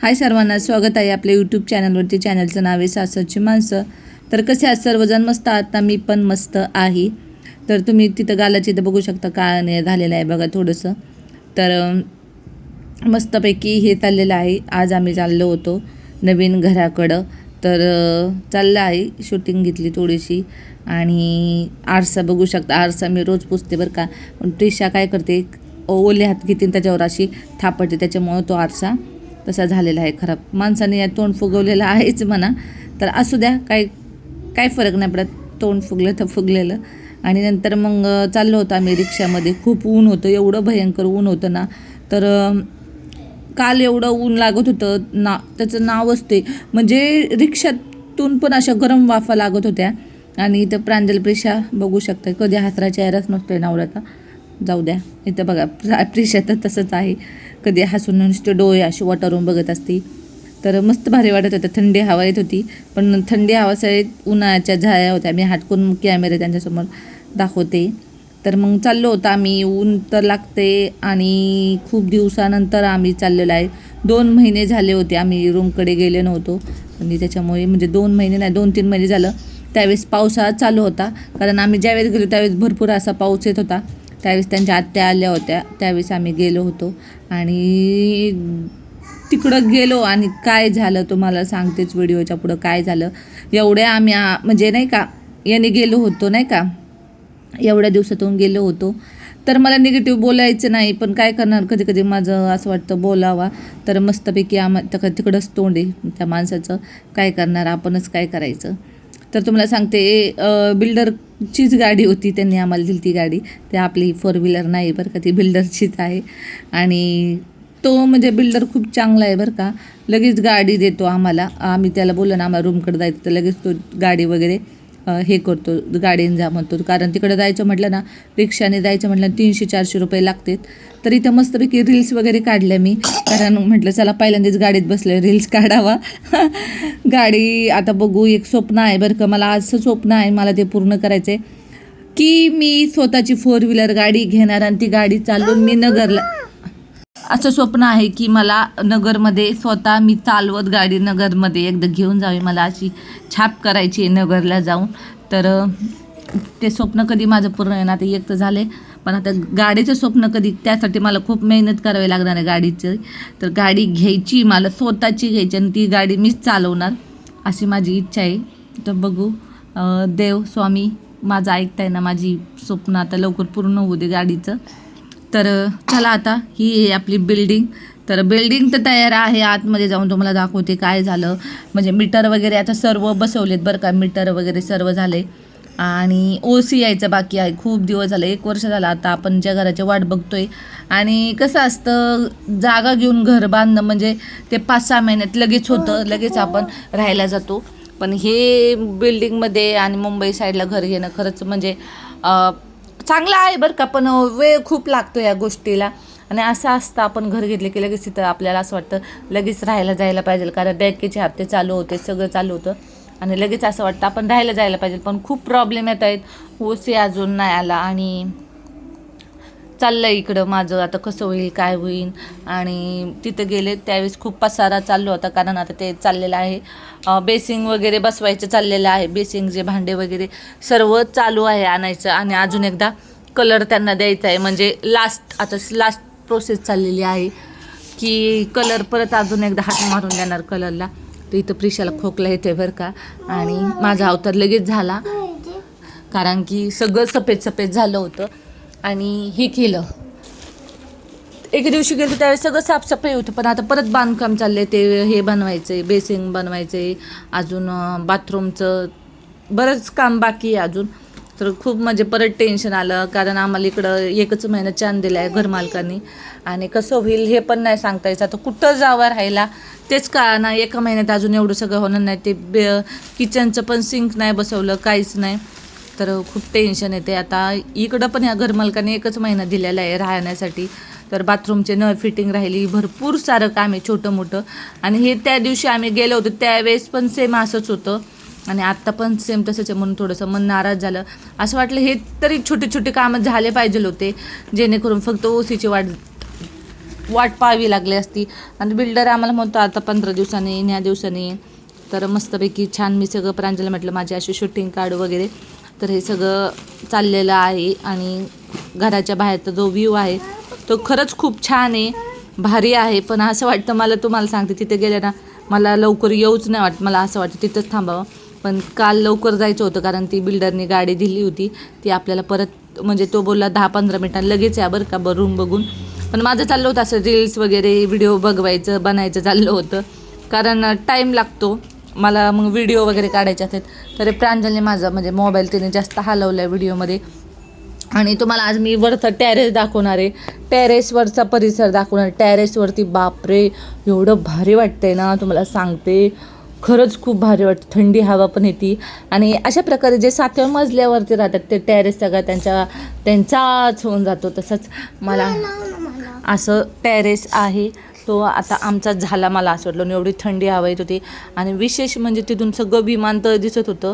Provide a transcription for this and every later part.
हाय सर्वांना, स्वागत आहे आपल्या यूट्यूब चॅनलवरती. चॅनलचं नाव आहे सासरची माणसं. तर कसे आहात सर्वजण? मस्त आहात ना? मी पण मस्त आहे. तर तुम्ही तिथं गालाची इथं बघू शकता काळा निळ झालेलं आहे बघा थोडंसं. तर मस्तपैकी हे चाललेलं आहे. आज आम्ही चाललो होतो नवीन घराकडं. तर चाललं आहे, शूटिंग घेतली थोडीशी. आणि आरसा बघू शकता. आरसा मी रोज पुसते बरं का, पण प्रिशा काय करते, ओले हात घेते त्याच्यावर अशी थापडते, त्याच्यामुळं तो आरसा तसा झालेला आहे खराब. माणसाने या तोंड फुगवलेलं आहेच म्हणा. तर असू द्या, काय फरक नाही पडत, तोंड फुगलं तर फुगलेलं. आणि नंतर मग चाललो होतो आम्ही रिक्षामध्ये. खूप ऊन होतं, एवढं भयंकर ऊन होतं ना. तर काल एवढं ऊन लागत होतं ना, त्याचं नावच ते. म्हणजे रिक्षातून पण अशा गरम वाफा लागत होत्या. आणि इथं प्रांजल प्रिशा बघू शकता, कधी हसरा चेहराच नसतोय नवऱ्याचा. जाऊ द्या, इथं बघा प्रिशा तर तसंच आहे, कधी हसून नुसते डोळे अशी वटारून बघत असते. तर मस्त भारी वाटत होतं, थंडी हवा येत होती. पण थंडी हवासहित उन्हाळ्याच्या झाया होत्या. मी हटकून कॅमेरा त्यांच्यासमोर दाखवते. तर मग चाललो होतं आम्ही. ऊन तर लागते आणि खूप दिवसानंतर आम्ही चाललेलो आहे. 2 महिने झाले होते आम्ही रूमकडे गेले नव्हतो. आणि त्याच्यामुळे म्हणजे 2 महिने नाही, 2-3 महिने झालं. त्यावेळेस पावसाळा चालू होता, कारण आम्ही ज्यावेळेस गेलो त्यावेळेस भरपूर असा पाऊस येत होता. त्यावेळेस त्यांच्या आत्या आल्या होत्या, त्यावेळेस आम्ही गेलो होतो. आणि तिकडं गेलो आणि काय झालं तुम्हाला सांगतेच व्हिडिओच्या पुढं काय झालं. एवढ्या आम्ही म्हणजे नाही का याने गेलो होतो, नाही का एवढ्या दिवसातून गेलो होतो. तर मला निगेटिव्ह बोलायचं नाही, पण काय करणार, कधी कधी माझं असं वाटतं बोलावा. तर मस्तपैकी तिकडंच तोंड आहे त्या माणसाचं. काय करणार, आपणच काय करायचं. तर तुम्हाला सांगते, बिल्डरचीच गाडी होती, त्यांनी आम्हाला दिली ती गाडी. ते आपली 4 व्हीलर नाही बरं का, ती बिल्डरचीच आहे. आणि तो म्हणजे बिल्डर खूप चांगला आहे बरं का. लगेच गाडी देतो आम्हाला. आम्ही त्याला बोललो ना आम्हाला रूमकडे जायचं, तर लगेच तो गाडी वगैरे हे करतो, गाडीने जा म्हणतो. कारण तिकडं जायचं म्हटलं ना, रिक्षाने जायचं म्हटलं 300-400 रुपये लागतात. तर इथं मस्तपैकी रील्स वगैरे काढल्या मी, कारण म्हटलं चला पहिल्यांदाच गाडीत बसले, रील्स काढावा. गाडी आता बघू, एक स्वप्न आहे बरं का मला, असं स्वप्न आहे मला ते पूर्ण करायचं आहे की मी स्वतःची 4 व्हीलर गाडी घेणार आणि ती गाडी चालवून मी नगरला. असं स्वप्न आहे की मला नगरमध्ये स्वतः मी चालवत गाडी नगरमध्ये एकदा घेऊन जावी. मला अशी छाप करायची आहे नगरला जाऊन. तर ते स्वप्न कधी माझं पूर्ण येणार, ते एक तर झाले, पण आता गाडीचं स्वप्न कधी, त्यासाठी मला खूप मेहनत करावी लागणार आहे गाडीचं. तर गाडी घ्यायची, मला स्वतःची घ्यायची आणि ती गाडी मीच चालवणार अशी माझी इच्छा आहे. तर बघू, देव स्वामी माझं ऐकताय ना, माझी स्वप्न आता लवकर पूर्ण होऊ दे गाडीचं. तर चला, आता ही आहे आपली बिल्डिंग. तर बिल्डिंग तर तयार आहे, आतमध्ये जाऊन तुम्हाला दाखवते काय झालं. म्हणजे मीटर वगैरे आता सर्व बसवलेत बरं का, मीटर वगैरे सर्व झाले. आणि ओसी यायचं बाकी आहे. खूप दिवस झाले, 1 वर्ष झालं आता आपण ज्या घराची वाट बघतोय. आणि कसं असतं, जागा घेऊन घर बांधणं म्हणजे ते 5-6 महिन्यात लगेच होतं, लगेच आपण राहायला जातो. पण हे बिल्डिंगमध्ये आणि मुंबई साईडला घर घेणं खरंच म्हणजे चांगलं आहे बरं का, पण वेळ खूप लागतो या गोष्टीला. आणि असं असतं, आपण घर घेतले की लगेच तिथं आपल्याला असं वाटतं लगेच राहायला जायला पाहिजे, कारण बँकेचे हप्ते चालू होते, सगळं चालू होतं. आणि लगेच असं वाटतं आपण राहायला जायला पाहिजे. पण खूप प्रॉब्लेम येत आहेत, ओसी अजून नाही आला. आणि चाललं आहे इकडं माझं, आता कसं होईल काय होईल. आणि तिथं गेले त्यावेळेस खूप पसारा चालू होता, कारण आता ते चाललेलं आहे, बेसिंग वगैरे बसवायचं चाललेलं आहे. बेसिंगचे भांडे वगैरे सर्व चालू आहे आणायचं. आणि अजून एकदा कलर त्यांना द्यायचा आहे, म्हणजे लास्ट प्रोसेस चाललेली आहे की कलर परत अजून एकदा हात मारून देणार कलरला. तर इथं प्रिशाला खोकला येते बरं का. आणि माझा अवतार लगेच झाला, कारण की सगळं सफेद झालं होतं. आणि हे केलं, एक दिवशी गेलं त्यावेळेस सगळं साफसफाई होतं. पण आता परत बांधकाम चाललं, ते हे बनवायचं आहे, बेसिंग बनवायचं आहे, अजून बाथरूमचं बरंच काम बाकी आहे अजून. तर खूप म्हणजे परत टेन्शन आलं, कारण आम्हाला इकडं 1च महिना चान्स दिला आहे घरमालकांनी. आणि कसं होईल हे पण नाही सांगता यायचं. आता कुठं जावं राहायला तेच का ना, 1 महिन्यात अजून एवढं सगळं होणार नाही. ते किचनचं पण सिंक नाही बसवलं, काहीच नाही. तर खूप टेन्शन येते. आता इकडं पण या घरमालकाने 1च महिना दिलेला आहे राहण्यासाठी. तर बाथरूमचे नळ फिटिंग राहिली, भरपूर सारं काम आहे छोटं मोठं. आणि हे त्या दिवशी आम्ही गेलो होतो त्यावेळेस पण सेम असंच होतं, आणि आत्ता पण सेम तसंच आहे. म्हणून थोडंसं मन नाराज झालं. असं वाटलं हे तरी छोटे छोटे कामं झाले पाहिजे होते, जेणेकरून फक्त ओसीची वाट वाट पाहावी लागली असती. आणि बिल्डर आम्हाला म्हणतो आता 15 दिवसांनी येईन, ह्या दिवसांनी येईन. तर मस्तपैकी छान मी सगळं प्रांजल म्हटलं माझी अशी शूटिंग काढू वगैरे. तर हे सगळं चाललेलं आहे. आणि घराच्या बाहेरचा जो व्ह्यू आहे तो खरंच खूप छान आहे, भारी आहे. पण असं वाटतं मला, तुम्हाला सांगते, तिथे गेले ना मला लवकर येऊच नाही वाटत. मला असं वाटतं तिथंच थांबावं. पण काल लवकर जायचं होतं कारण ती बिल्डरनी गाडी दिली होती, ती आपल्याला परत म्हणजे तो बोलला 10-15 मिनिटांनी लगेच या बरं का रूम बघून. पण माझं चाललं होतं असं रील्स वगैरे व्हिडिओ बनायचं चाललं होतं, कारण टाईम लागतो मला मग व्हिडिओ वगैरे काढायचे असतात. तर प्रांजलने माझा म्हणजे मोबाईल तिने जास्त हलवला आहे व्हिडिओमध्ये. आणि तुम्हाला आज मी वरचा टेरेस दाखवणार आहे, टेरेसवरचा परिसर दाखवणार. टेरेसवरती बापरे एवढं भारी वाटतंय ना, तुम्हाला सांगते खरंच खूप भारी वाटतं, थंडी हवा पण येते. आणि अशा प्रकारे जे 7व्या मजल्यावरती राहतात ते टेरेस सगळा त्यांचाच होऊन जातो. तसंच मला असं टेरेस आहे तो आता आमचा झाला. मला असं वाटलं एवढी थंडी हवा येत होती. आणि विशेष म्हणजे तिथून सगळं विमानतळ दिसत होतं,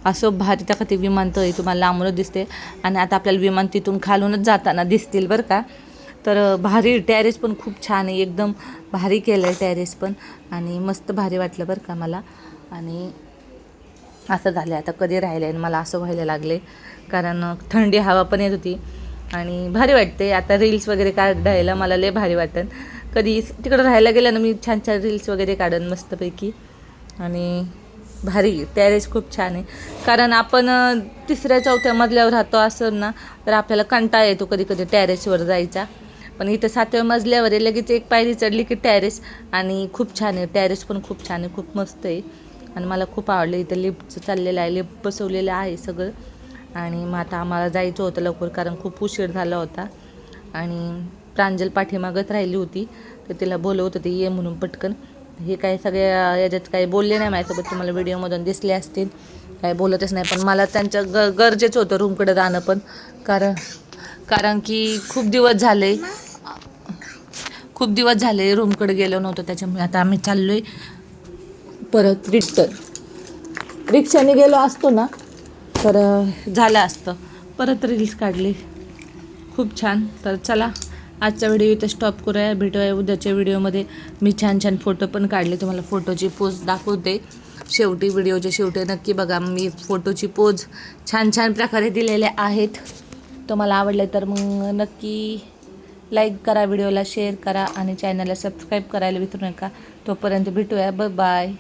असं भारी त्या ते विमानतळ तुम्हाला लांबूनच दिसते. आणि आता आपल्याला विमान तिथून खालूनच जाताना दिसतील बरं का. तर भारी टेरेस पण खूप छान आहे, एकदम भारी केलं आहे टेरेस पण. आणि मस्त भारी वाटलं बरं का मला. आणि असं झालं आता कधी राहिलं आहे मला असं व्हायला लागले, कारण थंडी हवा पण येत होती आणि भारी वाटते. आता रील्स वगैरे काढायला मला लय भारी वाटतं. कधी तिकडं राहायला गेलं ना मी छान छान रील्स वगैरे काढन मस्तपैकी. आणि भारी टेरेस खूप छान आहे, कारण आपण 3ऱ्या-4थ्या मजल्यावर राहतो असं ना तर आपल्याला कंटाळा येतो कधी कधी टेरेसवर जायचा. पण इथं 7व्या मजल्यावर आहे, लगेच एक पायरी चढली की टेरेस. आणि खूप छान आहे टेरेस पण, खूप छान आहे, खूप मस्त आहे. आणि मला खूप आवडलं. इथं लिफ्टचं चाललेलं आहे, लिफ्ट बसवलेलं आहे सगळं. आणि मग आता आम्हाला जायचं होतं लवकर कारण खूप उशीर झाला होता. आणि प्रांजल पाठीमागत राहिली होती, तर तिला बोलवत होते ये म्हणून पटकन. हे काय सगळ्या याच्यात काही बोलले नाही माझ्यासोबत, तुम्हाला व्हिडिओमधून दिसले असतील, काय बोलतच नाही. पण मला त्यांचं गरजेचं होतं रूमकडे जाणं पण, कारण की खूप दिवस झाले रूमकडे गेलो नव्हतो. त्याच्यामुळे आता आम्ही चाललो आहे परत रिक्षाने गेलो असतो ना तर झालं असतं. परत रील्स काढले खूप छान. तर चला आजचा व्हिडिओ इथं स्टॉप करूया, भेटूया उद्याच्या व्हिडिओमध्ये. मी छान छान फोटो पण काढले, तुम्हाला फोटोची पोज दाखवते शेवटी, व्हिडिओच्या शेवटी नक्की बघा. मी फोटोची पोज छान छान प्रकारे दिलेल्या आहेत. तुम्हाला आवडले तर मग नक्की लाईक करा, व्हिडिओला शेअर करा आणि चॅनलला सबस्क्राईब करायला विसरू नका. तोपर्यंत भेटूया, बाय बाय.